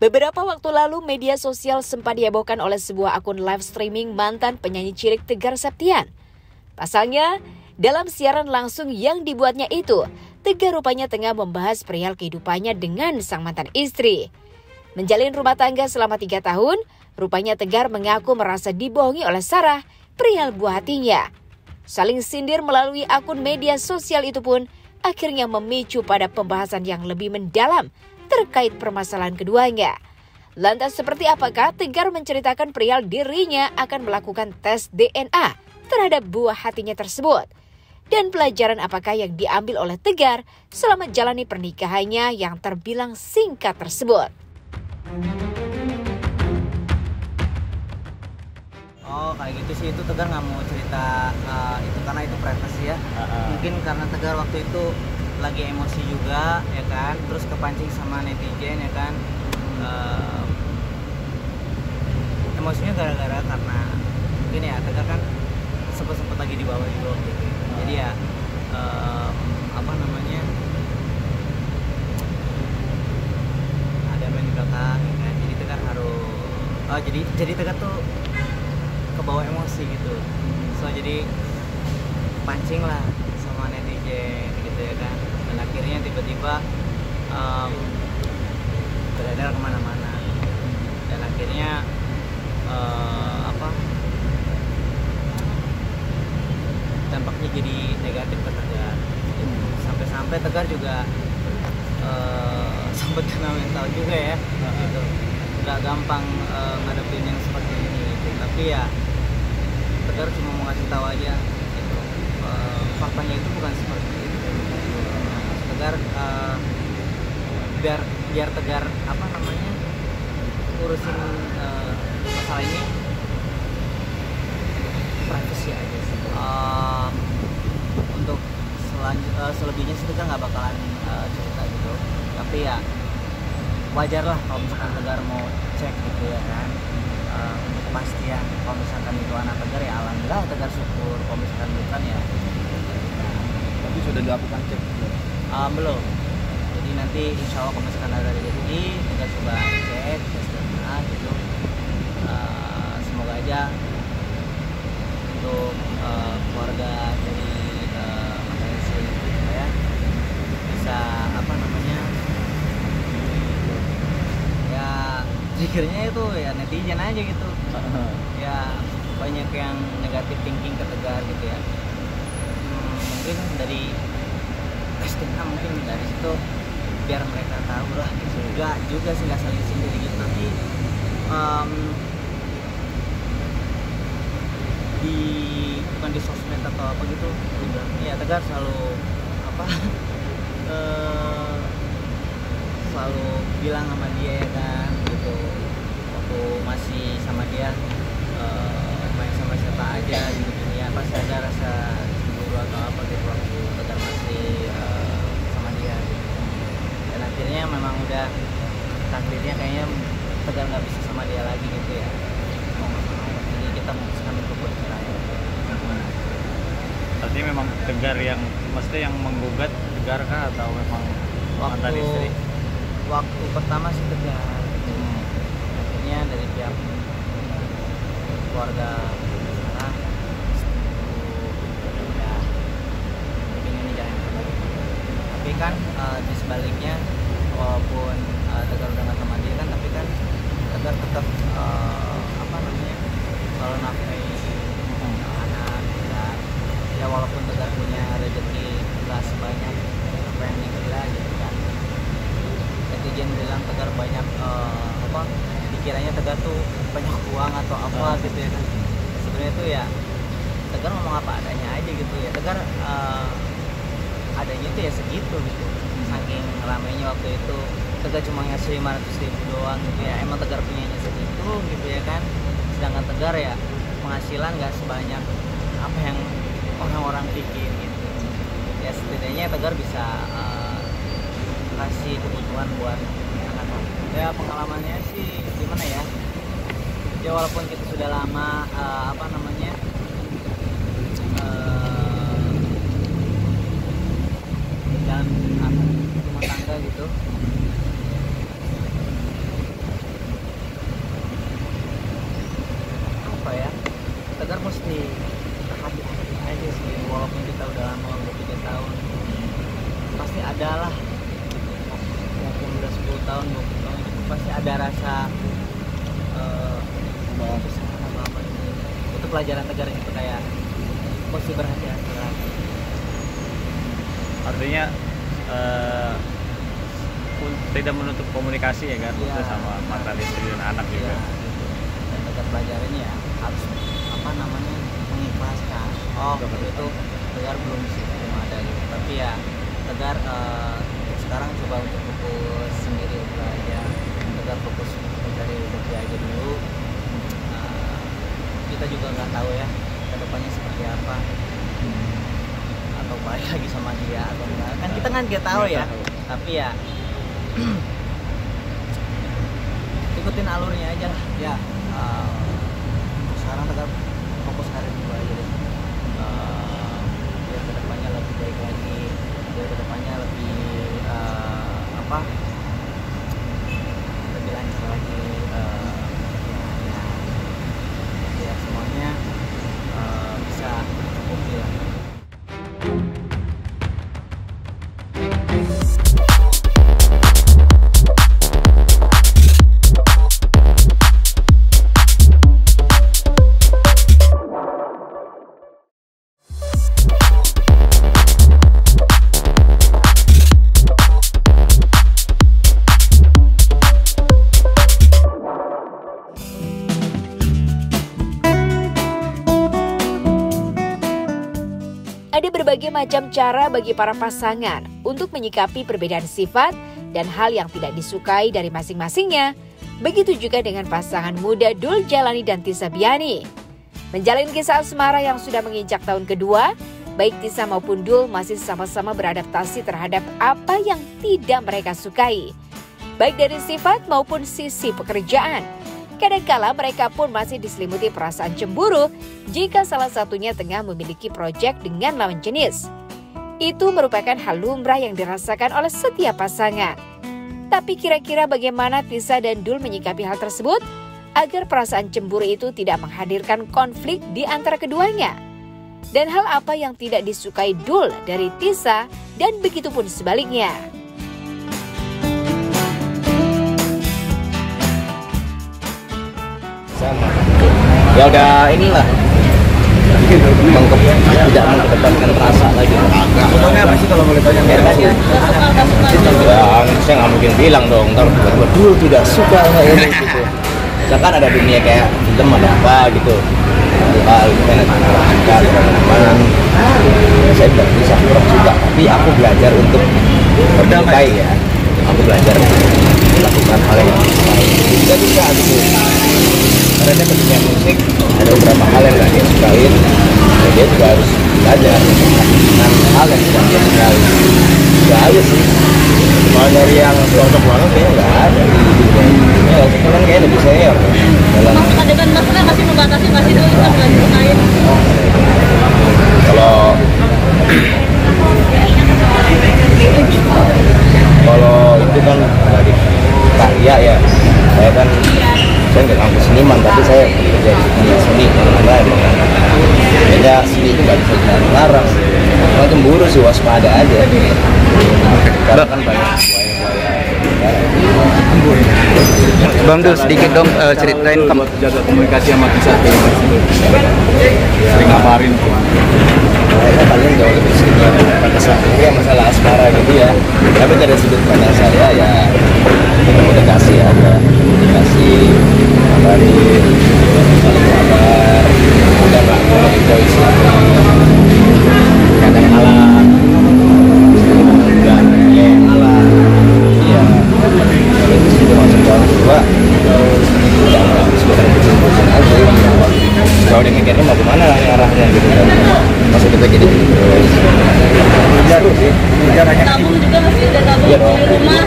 Beberapa waktu lalu, media sosial sempat dihebohkan oleh sebuah akun live streaming mantan penyanyi cilik Tegar Septian. Pasalnya, dalam siaran langsung yang dibuatnya itu, Tegar rupanya tengah membahas perihal kehidupannya dengan sang mantan istri. Menjalin rumah tangga selama 3 tahun, rupanya Tegar mengaku merasa dibohongi oleh Sarah, perihal buah hatinya. Saling sindir melalui akun media sosial itu pun akhirnya memicu pada pembahasan yang lebih mendalam terkait permasalahan keduanya. Lantas seperti apakah Tegar menceritakan perihal dirinya akan melakukan tes DNA terhadap buah hatinya tersebut? Dan pelajaran apakah yang diambil oleh Tegar selama jalani pernikahannya yang terbilang singkat tersebut? Oh kayak gitu sih, itu Tegar nggak mau cerita itu karena itu privasi ya. Mungkin karena Tegar waktu itu lagi emosi juga ya kan, terus kepancing sama netizen ya kan. Emosinya gara-gara karena mungkin ya Tegar kan sempet lagi di bawah juga gitu. Jadi ya apa namanya, ada main di belakang ya kan. Jadi Tegar harus jadi Tegar tuh kebawa emosi gitu. So jadi pancing lah sama netizen gitu ya kan. Dan akhirnya tiba-tiba beredar kemana-mana. Dan akhirnya dampaknya jadi negatif ke Tegar. Sampai Tegar juga sempat kena mental juga ya gitu. Nggak gampang ngadepin yang seperti ini gitu. Tapi ya Tegar cuma mau ngasih tahu aja gitu. Faktanya itu bukan seperti itu. Tegar biar Tegar apa namanya urusin masalah ini privacy aja sih. Untuk selebihnya sih Tegar nggak bakalan cerita gitu. Tapi ya wajar lah kalau misalkan Tegar mau cek gitu ya kan, untuk kepastian. Kalau misalkan itu anak Tegar ya alhamdulillah Tegar syukur. Kalau misalkan bukan ya. Tapi sudah dilakukan cek? Belum. Jadi nanti insya Allah kalau misalkan ada rezeki Tegar coba cek tes DNA gitu. Semoga aja untuk keluarga dari mantan istri ya bisa apa namanya ya, pikirnya itu ya netizen aja gitu. Ya banyak yang negatif thinking ke Tegar gitu ya. Mungkin dari testingnya mungkin dari situ biar mereka tahu lah gitu. Enggak juga sih, nggak saling sindir gitu. Nanti bukan di sosmed atau apa gitu ya Tegar selalu apa selalu bilang sama dia ya kan gitu, waktu masih sama dia main sama siapa aja gitu ya pasti ada rasa cemburu atau apa gitu waktu Tegar masih sama dia gitu. Dan akhirnya memang udah takdirnya kayaknya Tegar nggak bisa sama dia lagi gitu ya, jadi kita memutuskan untuk bercerai. Berarti memang Tegar yang mesti yang menggugat Tegar kah atau memang mantan istri? Waktu pertama sih Tegar. Akhirnya dari pihak keluarga Sarah udah mungkin ini jangan kembali. Tapi kan di sebaliknya walaupun Tegar udah nggak sama dia kan, tapi kan Tegar tetap apa namanya selalu nafkahi anak kan. Ya walaupun Tegar punya rezeki nggak sebanyak apa yang dia gitu kan. Netizen bilang Tegar banyak apa dikiranya Tegar tuh banyak uang atau apa gitu ya kan. Sebenarnya tuh ya Tegar ngomong apa adanya aja gitu ya. Tegar adanya tuh ya segitu gitu. Saking ramainya waktu itu Tegar cuma ngasih 500.000 doang gitu ya. Emang Tegar punyanya segitu gitu ya kan. Sedangkan Tegar ya penghasilan nggak sebanyak apa yang orang-orang pikir gitu. Ya setidaknya Tegar bisa kasih kebutuhan buat anak-anak. Ya pengalamannya sih gimana ya? Ya walaupun kita sudah lama apa namanya dalam rumah tangga gitu, pasti ada rasa apa ini untuk pelajaran Tegar itu kayak mesti berhati-hati lagi. Artinya tidak menutup komunikasi ya kan, Iya. sama mantan istri dan anak Iya, juga. gitu. Dan Tegar pelajaran ya harus mengikhlaskan. Oh, itu Tegar belum belum ada gitu. Tapi ya Tegar sekarang coba untuk fokus sendiri dulu aja. Tegar fokus mencari rezeki aja dulu. Kita juga nggak tahu ya kedepannya seperti apa, atau balik lagi sama dia atau enggak. Kan kita kan nggak tahu ya. Tapi ya ikutin alurnya aja lah ya. Sekarang Tegar fokus karir dulu aja deh. Biar kedepannya lebih baik lagi, biar kedepannya lebih lebih lancar lagi, biar semuanya bisa tercukupi lah. Ada berbagai macam cara bagi para pasangan untuk menyikapi perbedaan sifat dan hal yang tidak disukai dari masing-masingnya. Begitu juga dengan pasangan muda Dul Jalani dan Tisa Biani. Menjalin kisah asmara yang sudah menginjak tahun kedua, baik Tisa maupun Dul masih sama-sama beradaptasi terhadap apa yang tidak mereka sukai, baik dari sifat maupun sisi pekerjaan. Kadangkala mereka pun masih diselimuti perasaan cemburu jika salah satunya tengah memiliki proyek dengan lawan jenis. Itu merupakan hal lumrah yang dirasakan oleh setiap pasangan. Tapi kira-kira bagaimana Tisa dan Dul menyikapi hal tersebut agar perasaan cemburu itu tidak menghadirkan konflik di antara keduanya? Dan hal apa yang tidak disukai Dul dari Tisa dan begitu pun sebaliknya? Sama ya udah inilah tidak mengedepankan rasa lagi. Contohnya apa sih kalau boleh tanya? Ya tadi ya saya nggak mungkin bilang dong ntar tiba-tiba dulu tidak suka sama ini gitu. Misalkan ada dunia kayak film ada apa gitu, hal kayak angka teman-teman, saya tidak bisa kurang suka, tapi aku belajar untuk berdamai ya. Aku belajar melakukan hal yang tidak bisa gitu. Karena dia punya musik, ada beberapa hal yang gak dia sukain, dan dia juga harus belajar dengan hal yang tidak dia sukai. Gak aja sih, kalau dari yang cocok banget kayaknya gak ada di dunia ini. Ya, itu kan kayaknya lebih senior dalam adegan maksudnya masih membatasi masih itu kita nggak disukain. Kalau itu kan dari karya ya, saya nggak ngaku seniman, tapi saya kerja di dunia seni karena beda seni itu nggak bisa dilarang. Kalau cemburu sih waspada aja, karena kan banyak Bang Dul, sedikit dong ceritain Jaga komunikasi sama Tisa sering ngabarin tuh. saya paling jauh lebih sedikit ya masalah asmara gitu ya, tapi dari sudut pandang saya ya komunikasi aja, komunikasi kabarin, saling kabar, udah nggak mau egois lagi, kadang kalah dan ya kalah ya itu sudah masuk tahun kedua udah nggak sudah bosan aja kalau dia mikirnya mau kemana arahnya gitu kan, masuk kita gini terus seru sih Tabung juga masih ada tabung Iya di dong. rumah.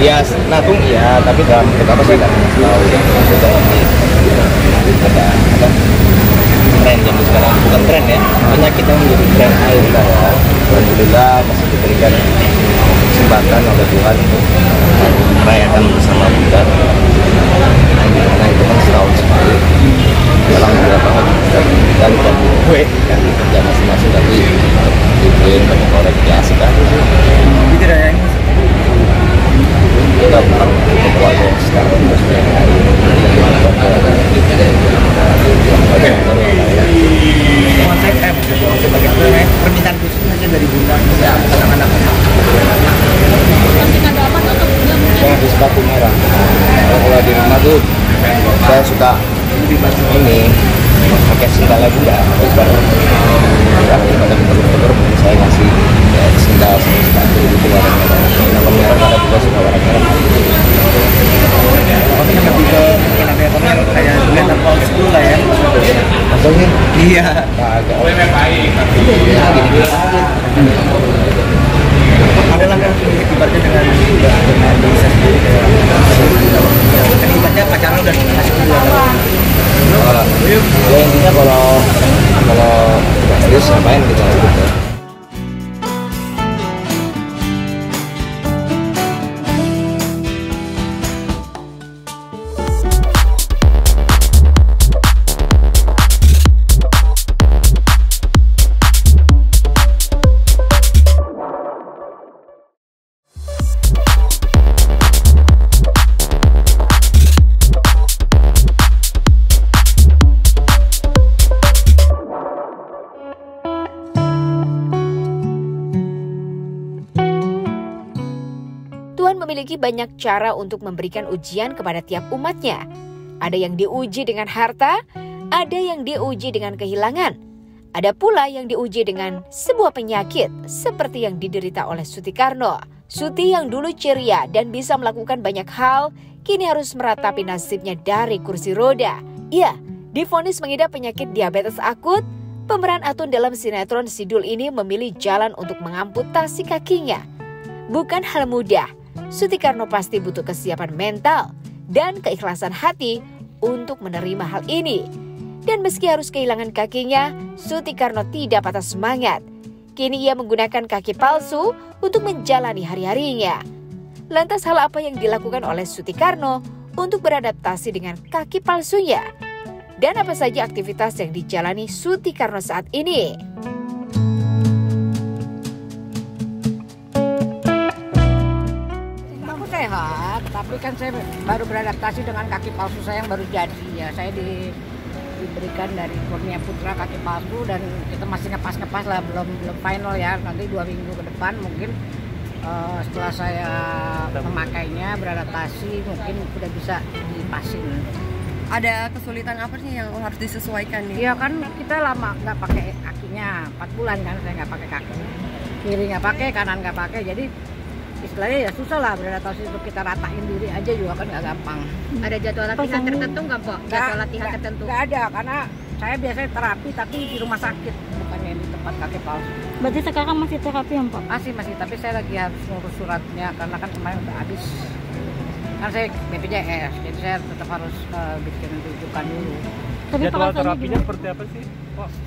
ya nabung iya, tapi dalam bentuk apa saya nggak tahu ya, maksudnya ini ada apa tren yang sekarang, bukan tren ya, penyakit yang menjadi tren air lah ya. Alhamdulillah masih diberikan kesempatan oleh Tuhan untuk merayakan bersama kita, karena itu kan setahun sekali. Alhamdulillah banget kita bukan gue kan kerja masing-masing, tapi bikin banyak orang yang asik aja sih. Tidak ada yang Kita bukan keluarga kamera. Kalau di rumah tuh saya suka ini pakai sendal aja udah daripada tegur mungkin saya kasih ya, sendal sama sepatu gitu warna-warna. Kenapa merah juga suka warna-warna. Makanya lebih ke mungkin ada komen kayak lihat Pauls dulu lah ya. Contohnya? Iya. Agak. Ya gini aja. Ada lah kan ibaratnya dengan bisa sendiri kayak kan ibaratnya pacaran udah kasih dulu. Ya intinya kalau nggak serius ngapain gitu. Tuhan memiliki banyak cara untuk memberikan ujian kepada tiap umatnya. Ada yang diuji dengan harta, ada yang diuji dengan kehilangan. Ada pula yang diuji dengan sebuah penyakit seperti yang diderita oleh Sutikarno. Suti yang dulu ceria dan bisa melakukan banyak hal, kini harus meratapi nasibnya dari kursi roda. Ya, divonis mengidap penyakit diabetes akut, pemeran Atun dalam sinetron Sidul ini memilih jalan untuk mengamputasi kakinya. Bukan hal mudah. Sutikarno pasti butuh kesiapan mental dan keikhlasan hati untuk menerima hal ini. Dan meski harus kehilangan kakinya, Sutikarno tidak patah semangat. Kini ia menggunakan kaki palsu untuk menjalani hari-harinya. Lantas hal apa yang dilakukan oleh Sutikarno untuk beradaptasi dengan kaki palsunya? Dan apa saja aktivitas yang dijalani Sutikarno saat ini? Sehat, tapi kan saya baru beradaptasi dengan kaki palsu saya yang baru jadi ya. Saya diberikan dari Kurnia Putra kaki palsu dan kita masih ngepas lah, belum final ya. Nanti 2 minggu ke depan mungkin setelah saya memakainya beradaptasi mungkin udah bisa dipasin. Ada kesulitan apa sih yang harus disesuaikan nih? Iya kan kita lama nggak pakai kakinya, 4 bulan kan saya nggak pakai kaki, kiri nggak pakai, kanan nggak pakai, jadi istilahnya ya susah lah beradaptasi. Untuk kita ratain diri aja juga kan nggak gampang. Ada jadwal latihan tertentu nggak, Pak? Jadwal latihan tertentu? Nggak ada, karena saya biasanya terapi tapi di rumah sakit, bukannya di tempat kaki palsu. Berarti sekarang masih terapi ya, Pak? Masih, tapi saya lagi harus ngurus suratnya karena kan kemarin udah habis. Kan saya BPJS, jadi saya tetap harus bikin rujukan dulu. Tapi jadwal terapinya seperti apa sih?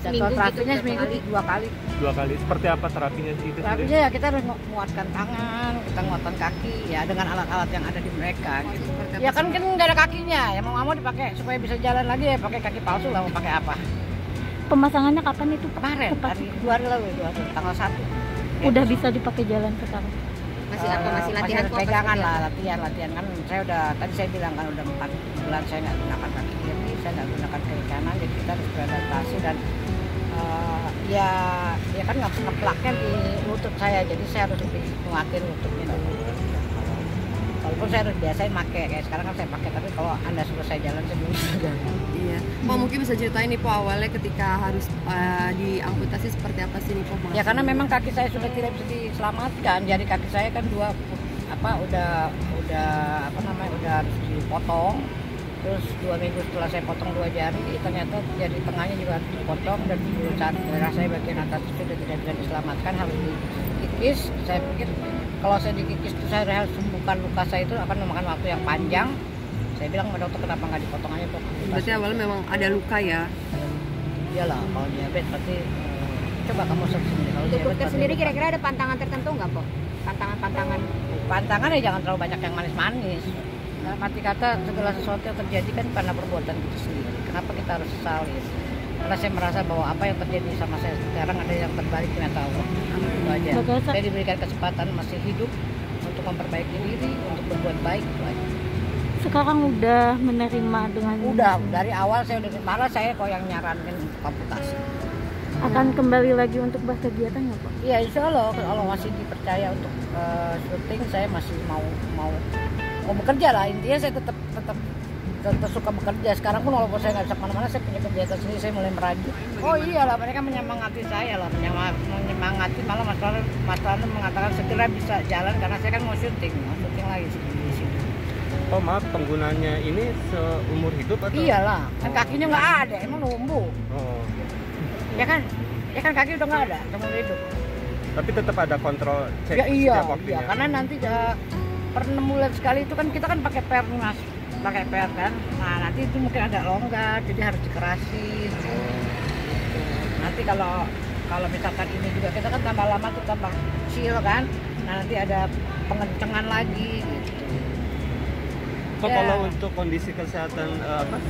Jadwal terapinya seminggu 2 kali. 2 kali. Seperti apa terapinya sih? Terapinya ya kita harus menguatkan tangan, kita nguatkan kaki ya dengan alat-alat yang ada di mereka gitu. Ya kan nggak ada kakinya, ya mau dipakai supaya bisa jalan lagi ya pakai kaki palsu lah, mau pakai apa? Pemasangannya kapan itu? Kemarin, hari 2 hari lalu, tanggal 1. Udah bisa dipakai jalan sekarang? Masih latihan pegangan lah, latihan kan saya udah, tadi saya bilang kan udah 4 bulan saya nggak gunakan kaki kiri, saya nggak gunakan kaki kanan, jadi kita harus beradaptasi dan ya kan nggak ngeplaknya di lutut saya, jadi saya harus lebih nguatin lututnya dulu. Walaupun saya harus biasain pakai, kayak sekarang kan saya pakai, tapi kalau Anda suruh saya jalan saya belum bisa jalan. Iya. Pak mungkin bisa ceritain nih Pak awalnya ketika harus diamputasi seperti apa sih nih Pak? Ya karena memang kaki saya sudah tidak bisa diselamatkan, jadi kaki saya kan udah harus dipotong. Terus 2 minggu setelah saya potong 2 jari, ternyata jari tengahnya juga harus dipotong dan darah saya bagian atas itu sudah tidak bisa diselamatkan, harus dikikis. Saya pikir kalau saya dikikis itu saya harus sembuhkan luka saya itu akan memakan waktu yang panjang. Saya bilang sama dokter kenapa nggak dipotong aja Dok. Berarti awalnya memang ada luka ya? Iyalah, kalau diabetes pasti coba kamu search sendiri. Kalau Untuk dokter sendiri kira-kira ada pantangan tertentu nggak Pak? Pantangan ya jangan terlalu banyak yang manis-manis. Dalam arti kata segala sesuatu yang terjadi kan karena perbuatan kita sendiri. Kenapa kita harus sesali? Karena saya merasa bahwa apa yang terjadi sama saya sekarang ada yang terbalik di mata Allah. Itu aja. Saya diberikan kesempatan masih hidup untuk memperbaiki diri, untuk berbuat baik. Itu aja. Sekarang udah menerima dengan... Udah, dari awal saya udah malah saya kok yang nyaranin untuk amputasi. Akan kembali lagi untuk berkegiatan nggak Pak? Iya insya Allah, kalau masih dipercaya untuk syuting saya masih mau bekerja lah, intinya saya tetap suka bekerja. Sekarang pun walaupun saya nggak bisa kemana-mana, saya punya kegiatan sendiri, saya mulai merajut. Oh iyalah, mereka menyemangati saya lah, menyemangati, malah Mas Ranu mengatakan segera bisa jalan karena saya kan mau syuting lagi di sini. Oh maaf, penggunanya ini seumur hidup atau? Iyalah, kan kakinya nggak ada, emang numbuh. Oh. Ya kan kaki udah nggak ada, seumur hidup. Tapi tetap ada kontrol cek Ya iya, setiap waktunya. karena nanti per 6 bulan sekali itu kan kita kan pakai per nih Mas, pakai per kan. Nah nanti itu mungkin ada longgar, jadi harus dikerasin. Nanti kalau misalkan ini juga kita kan tambah lama tuh tambah kecil kan. Nah nanti ada pengencengan lagi gitu. Kok kalau untuk kondisi kesehatan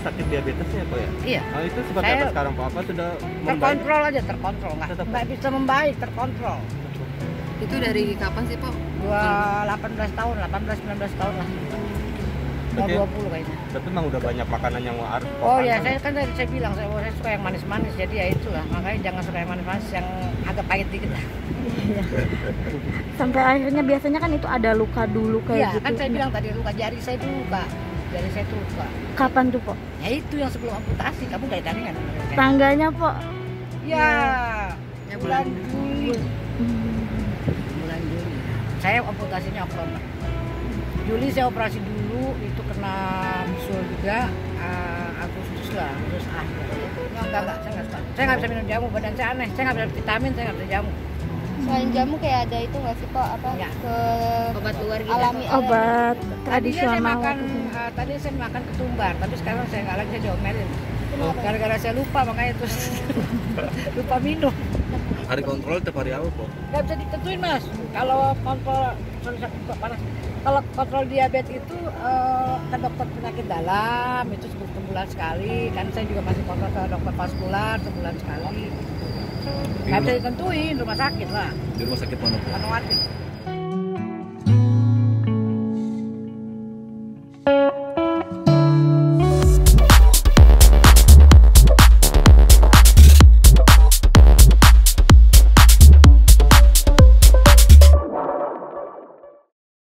sakit diabetesnya Pak ya? Iya. Oh, itu seperti apa sekarang Pak? Apa sudah terkontrol aja, terkontrol nggak bisa membaik, terkontrol. Itu dari kapan sih Pak? 18 tahun, 18-19 tahun lah. Mau 20 kayaknya. Tapi memang udah banyak makanan yang harus. Oh ya, saya kan tadi saya bilang saya suka yang manis-manis, jadi ya itulah. Makanya jangan suka yang manis-manis, yang agak pahit dikit lah. Sampai akhirnya biasanya kan itu ada luka dulu kayak Iya, gitu. kan saya bilang tadi luka jari saya itu luka. Jari saya itu luka. Kapan tuh, Pok? Ya itu yang sebelum amputasi, kamu kaitannya kan? Tangganya, Pok? Ya, bulan Juli. Bulan Juli. Saya amputasinya Oktober. Juli saya operasi dulu, itu kena bisul juga. Agustus akhir. Enggak, saya nggak bisa minum jamu, badan saya aneh. Saya nggak bisa vitamin, saya nggak bisa jamu. Selain jamu kayak ada itu nggak sih Pak, apa Ya. ke Obat luar gitu. alami Obat Tadinya saya tradisional. tadi saya makan ketumbar, tapi sekarang saya nggak lagi, saya diomelin. Gara-gara saya lupa, makanya terus lupa minum. Hari kontrol tiap hari apa Pak? Nggak bisa ditentuin Mas. Kalau kontrol, panas. Kalau kontrol diabetes itu ke dokter penyakit dalam, itu sebulan sekali. Kan saya juga masih kontrol ke dokter vaskular sebulan sekali. Nggak bisa ditentuin, rumah sakit lah. Di rumah sakit mana Pak? Fatmawati.